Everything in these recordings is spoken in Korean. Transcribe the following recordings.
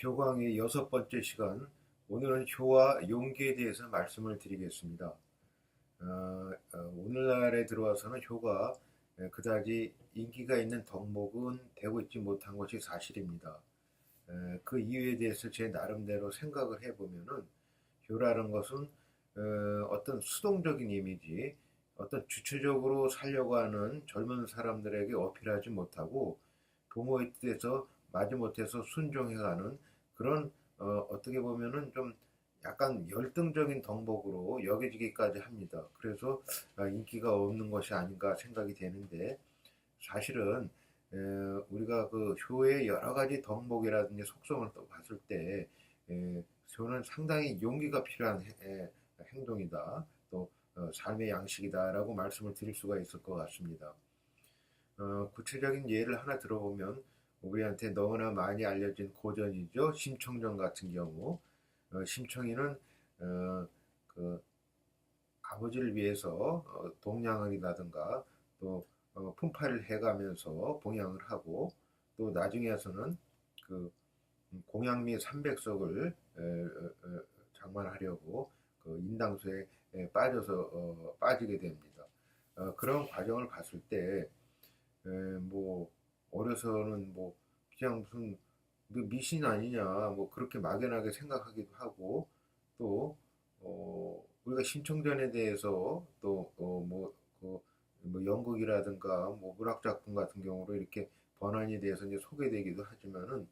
효광의 여섯 번째 시간, 오늘은 효와 용기에 대해서 말씀을 드리겠습니다. 오늘날에 들어와서는 효가 그다지 인기가 있는 덕목은 되고 있지 못한 것이 사실입니다. 그 이유에 대해서 제 나름대로 생각을 해보면은 효라는 것은 어떤 수동적인 이미지, 어떤 주체적으로 살려고 하는 젊은 사람들에게 어필하지 못하고 부모의 뜻에서 마지못해서 순종해가는 그런 어떻게 보면은 좀 약간 열등적인 덕목으로 여겨지기까지 합니다. 그래서 인기가 없는 것이 아닌가 생각이 되는데 사실은 우리가 그 효의 여러 가지 덕목이라든지 속성을 또 봤을 때 효는 상당히 용기가 필요한 행동이다. 또 삶의 양식이다라고 말씀을 드릴 수가 있을 것 같습니다. 구체적인 예를 하나 들어보면 우리한테 너무나 많이 알려진 고전이죠. 심청전 같은 경우 심청이는 그 아버지를 위해서 동양을이라든가 또 품팔이를 해가면서 봉양을 하고 또 나중에서는 그 공양미 300석을 장만하려고 그 인당수에 빠지게 됩니다. 그런 과정을 봤을 때 뭐 어려서는 뭐 그냥 무슨 미신 아니냐 뭐 그렇게 막연하게 생각하기도 하고 또 우리가 신청전에 대해서 또뭐 연극이라든가 뭐 문학 작품 같은 경우로 이렇게 번안에 대해서 이제 소개되기도 하지만은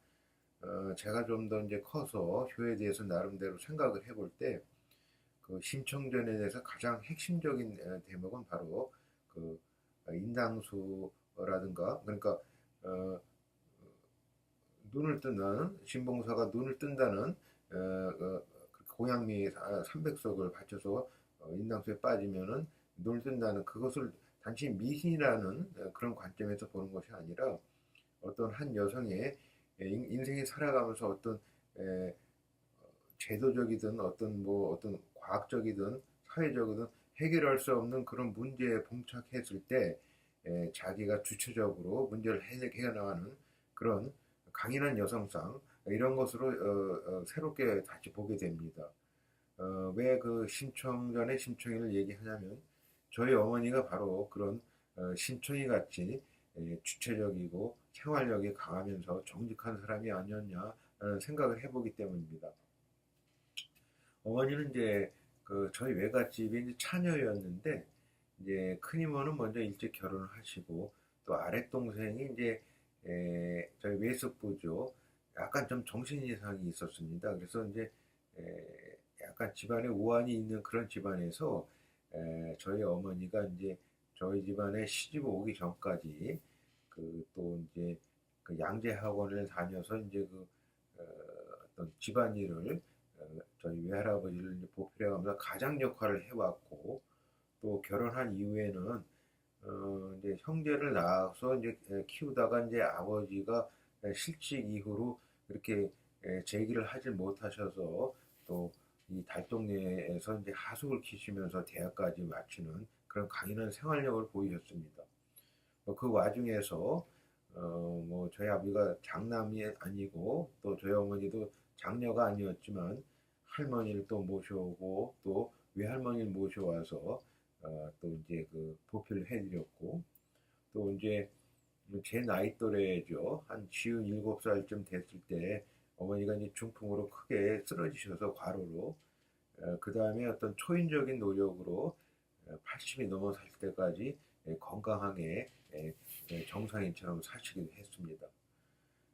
제가 좀 더 이제 커서 효에 대해서 나름대로 생각을 해볼 때 그 심청전에 대해서 가장 핵심적인 대목은 바로 그 인당수라든가 그러니까 어, 눈을 뜨는 신봉사가 눈을 뜬다는 고양미 300석을 바쳐서 인당수에 빠지면은 눈을 뜬다는 그것을 단지 미신이라는 그런 관점에서 보는 것이 아니라 어떤 한 여성의 인생이 살아가면서 어떤 에, 제도적이든 어떤 과학적이든 사회적이든 해결할 수 없는 그런 문제에 봉착했을 때 자기가 주체적으로 문제를 해결나가는 그런 강인한 여성상 이런 것으로 새롭게 다시 보게 됩니다. 왜 그 심청전의 심청이를 얘기하냐면 저희 어머니가 바로 그런 심청이 같이 주체적이고 생활력이 강하면서 정직한 사람이 아니었냐라는 생각을 해보기 때문입니다. 어머니는 이제 그 저희 외갓집이 이제 차녀였는데 이제 큰 이모는 먼저 일찍 결혼을 하시고 또 아랫 동생이 이제 저희 외숙부죠. 약간 좀 정신 이상이 있었습니다. 그래서 이제 약간 집안에 우환이 있는 그런 집안에서 저희 어머니가 이제 저희 집안에 시집 오기 전까지 그 또 이제 그 양재 학원을 다녀서 이제 그 어, 어떤 집안일을 저희 외할아버지를 이제 보필해가면서 가장 역할을 해왔고 또 결혼한 이후에는 이제 형제를 낳아서 이제 키우다가 이제 아버지가 실직 이후로 이렇게 재기를 하질 못하셔서 또 이 달동네에서 이제 하숙을 키시면서 대학까지 마치는 그런 강인한 생활력을 보이셨습니다. 그 와중에서 뭐 저희 아버지가 장남이 아니고 또 저희 어머니도 장녀가 아니었지만 할머니를 또 모셔오고 또 외할머니를 모셔와서 또 이제 그 보필을 해드렸고 또 이제 제 나이 또래죠. 한 57살쯤 됐을 때 어머니가 이제 중풍으로 크게 쓰러지셔서 과로로 그 다음에 어떤 초인적인 노력으로 80이 넘어설 때까지 건강하게 정상인처럼 사시기도 했습니다.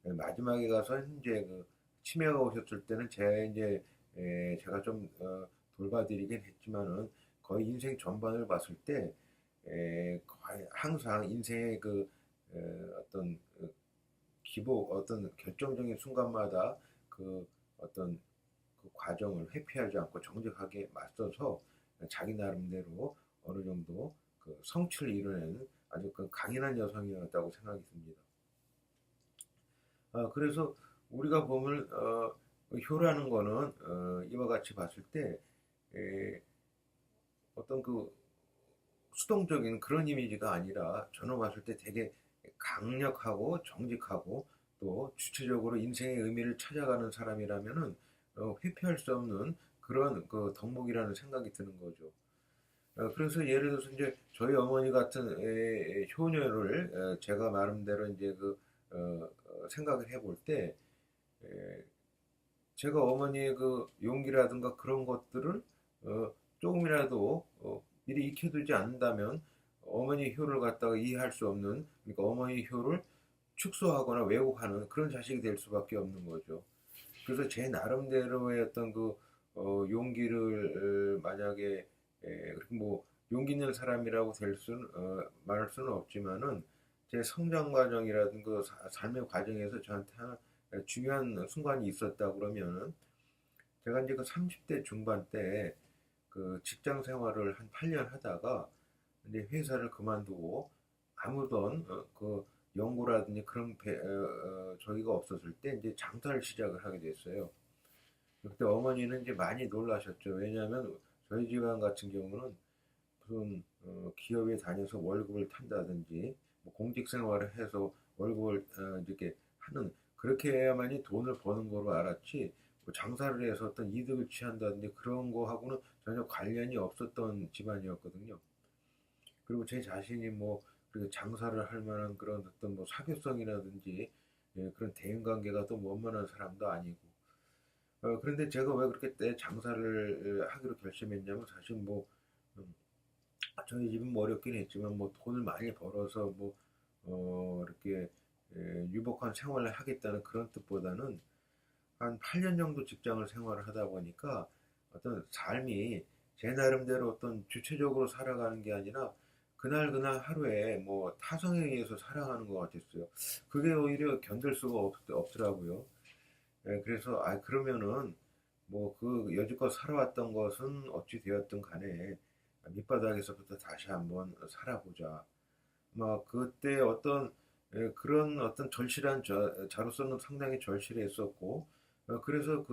마지막에 가서 이제 그 치매가 오셨을 때는 제가 좀 돌봐드리긴 했지만은 거의 인생 전반을 봤을 때 거의 항상 인생의 그 어떤 기복 어떤 결정적인 순간마다 그 어떤 그 과정을 회피하지 않고 정직하게 맞서서 자기 나름대로 어느 정도 그 성취를 이뤄내는 아주 그 강인한 여성이었다고 생각이 듭니다. 그래서 우리가 보면 효라는 거는 이와 같이 봤을 때 에, 어떤 그 수동적인 그런 이미지가 아니라 저는 봤을 때 되게 강력하고 정직하고 또 주체적으로 인생의 의미를 찾아가는 사람이라면은 회피할 수 없는 그런 그 덕목이라는 생각이 드는 거죠. 그래서 예를 들어서 이제 저희 어머니 같은 효녀를 제가 나름대로 이제 생각을 해볼 때 에, 제가 어머니의 그 용기라든가 그런 것들을 조금이라도 미리 익혀두지 않는다면 어머니 효를 갖다가 이해할 수 없는, 그러니까 어머니 효를 축소하거나 왜곡하는 그런 자식이 될 수밖에 없는 거죠. 그래서 제 나름대로의 어떤 용기를 만약에 그렇게 뭐 용기 있는 사람이라고 말할 수는 없지만은 제 성장 과정이라든 삶의 과정에서 저한테 하나 중요한 순간이 있었다 그러면은 제가 이제 그 30대 중반 때 그 직장 생활을 한 8년 하다가 이제 회사를 그만두고 아무런 연구라든지 그런 저기가 없었을 때 이제 장사를 시작을 하게 됐어요. 그때 어머니는 이제 많이 놀라셨죠. 왜냐하면 저희 집안 같은 경우는 무슨 기업에 다녀서 월급을 탄다든지 뭐 공직 생활을 해서 월급을 이렇게 하는, 그렇게 해야만이 돈을 버는 거로 알았지 뭐 장사를 해서 어떤 이득을 취한다든지 그런 거하고는 전혀 관련이 없었던 집안이었거든요. 그리고 제 자신이 뭐 그렇게 장사를 할 만한 그런 어떤 뭐 사교성이라든지 그런 대인 관계가 또 원만한 사람도 아니고 그런데 제가 왜 그렇게 때 장사를 하기로 결심했냐면 사실 뭐 음, 저희 집은 뭐 어렵긴 했지만 뭐 돈을 많이 벌어서 뭐 이렇게 유복한 생활을 하겠다는 그런 뜻보다는 한 8년 정도 직장을 생활을 하다 보니까 어떤 삶이 제 나름대로 어떤 주체적으로 살아가는 게 아니라 그날 하루에 뭐 타성에 의해서 살아가는 것 같았어요. 그게 오히려 견딜 수가 없더라고요. 그래서 그러면은 뭐 그 여지껏 살아왔던 것은 어찌 되었든 간에 밑바닥에서부터 다시 한번 살아보자. 막 그때 그런 어떤 절실한 저로서는 상당히 절실했었고 그래서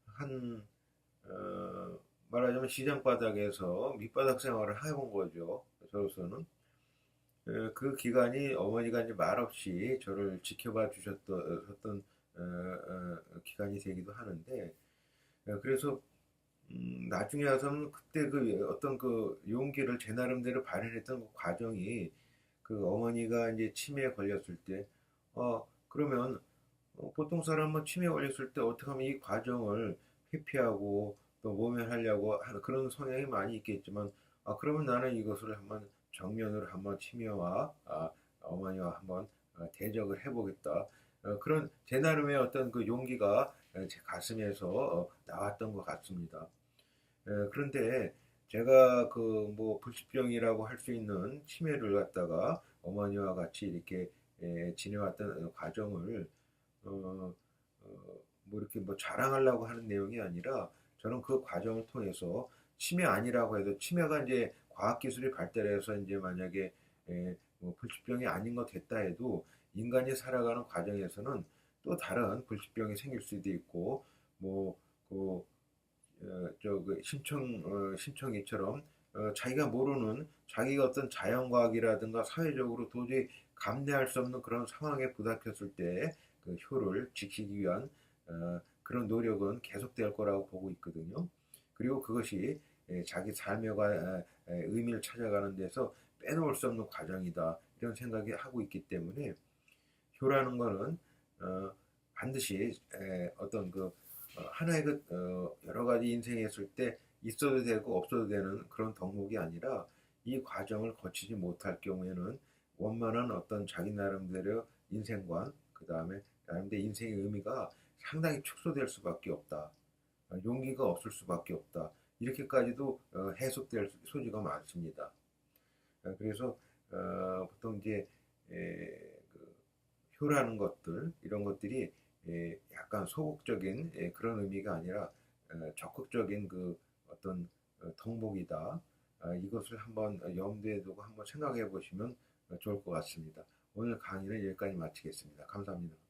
한 말하자면 시장 바닥에서 밑바닥 생활을 해본 거죠. 저로서는 그 기간이 어머니가 이제 말없이 저를 지켜봐 주셨던 기간이 되기도 하는데 그래서 나중에 와서는 그때 그 어떤 그 용기를 제 나름대로 발현했던 그 과정이 그 어머니가 이제 치매에 걸렸을 때, 그러면 보통 사람은 치매에 걸렸을 때 어떻게 하면 이 과정을 회피하고 또 모면하려고 하는 그런 성향이 많이 있겠지만, 그러면 나는 이것을 한번 정면으로 한번 치매와 어머니와 한번 대적을 해보겠다. 그런 제 나름의 어떤 그 용기가 제 가슴에서 나왔던 것 같습니다. 그런데 제가 그 뭐 불치병이라고 할 수 있는 치매를 갖다가 어머니와 같이 이렇게 지내왔던 과정을 어, 뭐 이렇게 뭐 자랑하려고 하는 내용이 아니라 저는 그 과정을 통해서 치매 아니라고 해도 치매가 이제 과학기술이 발달해서 이제 만약에 뭐 불치병이 아닌 것 됐다 해도 인간이 살아가는 과정에서는 또 다른 불치병이 생길 수도 있고 뭐그 심청이처럼 자기가 모르는 자기가 어떤 자연과학이라든가 사회적으로 도저히 감내할 수 없는 그런 상황에 부닥쳤을 때 그 효를 지키기 위한 그런 노력은 계속될 거라고 보고 있거든요. 그리고 그것이 자기 삶의 의미를 찾아가는 데서 빼놓을 수 없는 과정이다. 이런 생각이 하고 있기 때문에 효라는 거는 반드시 어떤 하나의 여러 가지 인생에 있을 때 있어도 되고 없어도 되는 그런 덕목이 아니라 이 과정을 거치지 못할 경우에는 원만한 어떤 자기 나름대로 인생관, 그 다음에 나름대로 인생의 의미가 상당히 축소될 수밖에 없다. 용기가 없을 수밖에 없다. 이렇게까지도 해석될 소지가 많습니다. 그래서 보통 이제 그 효라는 것들 이런 것들이 약간 소극적인 그런 의미가 아니라 적극적인 그 어떤 덕목이다. 이것을 한번 염두에 두고 한번 생각해 보시면 좋을 것 같습니다. 오늘 강의는 여기까지 마치겠습니다. 감사합니다.